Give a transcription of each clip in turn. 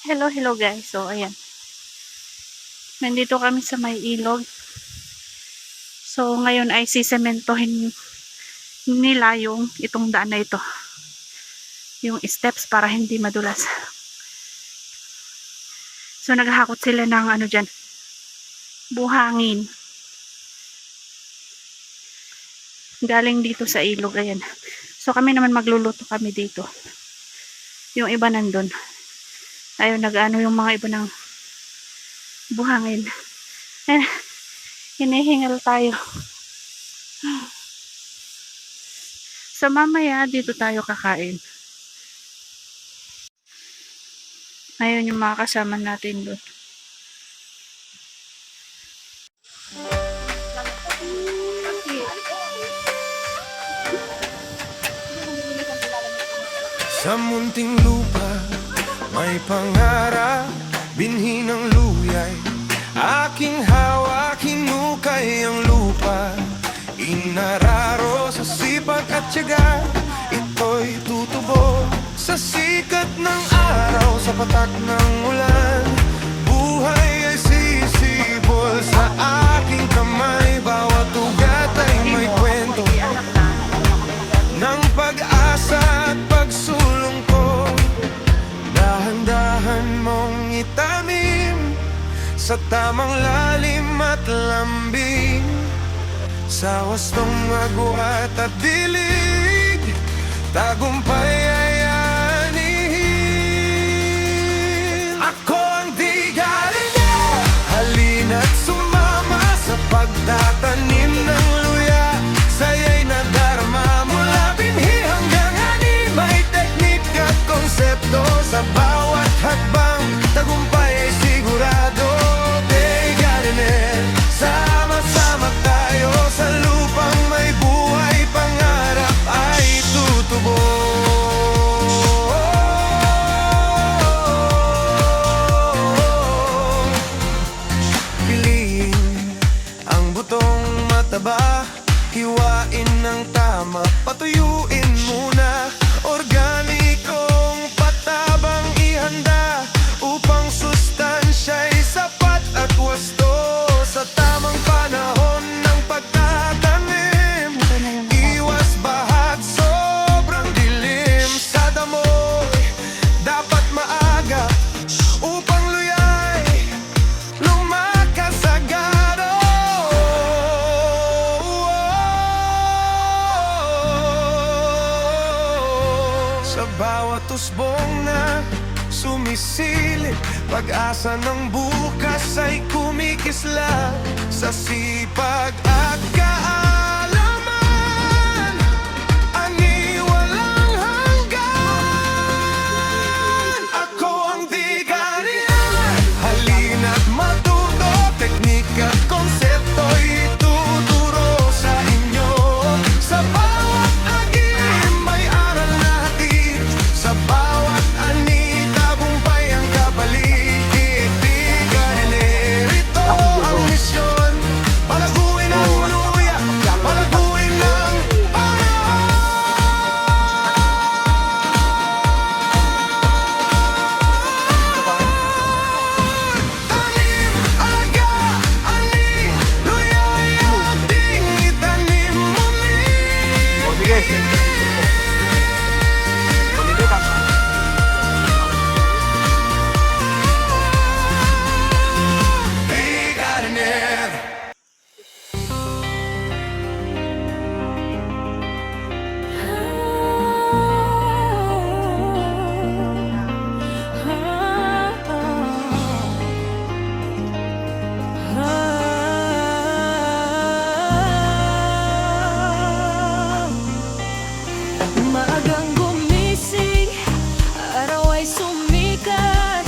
Hello, hello guys. So, ayan. Nandito kami sa may ilog. So, ngayon ay sisementohin nila itong daan na ito. Yung steps para hindi madulas. So, naghahakot sila ng ano dyan. Buhangin. Galing dito sa ilog. Ayan. So, kami naman magluluto kami dito. Yung iba nandun. Ayun, nag-ano yung mga iba ng buhangin. Ayan. Hinihingal tayo. So, mamaya dito tayo kakain. Ayun yung mga kasama natin doon. Sa munting lupa, may pangarap, binhi ng luyay. Aking hawak, hinukay ang lupa. Inararo sa sipag at tiyaga, ito'y tutubo sa sikat ng araw, sa patak ng ulan. Buhay ay sisibol sa aking kamay, bawat ugat ay may kwento ng pag-asa at pagsulong ko. Dahan-dahan mong itanim sa tamang lalim at lambing, sa wastong agwat at dilig, tagumpay ay anihin. Ako ang di galinga, halina't sumama sa pagtatanim ng luya. Saya'y nadarama mula binhi hanggang ani. May teknik at konsepto sa bawat hakbang, tagumpay ay sigurado. Di gardener, sama-sama tayo sa lupang may buhay, pangarap ay tutubo. Piliin ang butong mataba, hiwain ng tama, patuyuin muna. Organikong patabang ihanda, upang sustansya'y sapat at wasto. Sa tamang panahon ng pagtatanim, iwas bahat, sobrang dilim. Sa damoy, dapat maaga, upang luyay lumakas agad. Sa bawat usbong na sumisilip, pag-asa ng bukas ay kumikisla. Sa sipag at kaalaman, ani walang hanggan. Ako ang di gariyan, halina't matuto, teknik at konsepto'y ituturo sa inyo. Sa bawat agim may aral natin, sa bawat ani tagumpay ang kapaligid. Di gardener, ito ang misyon, palaguin ang luya, palaguin ang tanim, aga, ani, luya'y ating itanim muli. Di gardener. Maagang gumising, araw ay sumikat,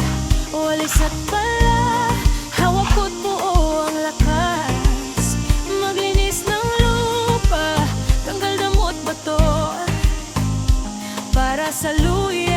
walis at pala, hawak ko't buo ang lakas. Maglinis ng lupa, tanggal damot bato, para sa luya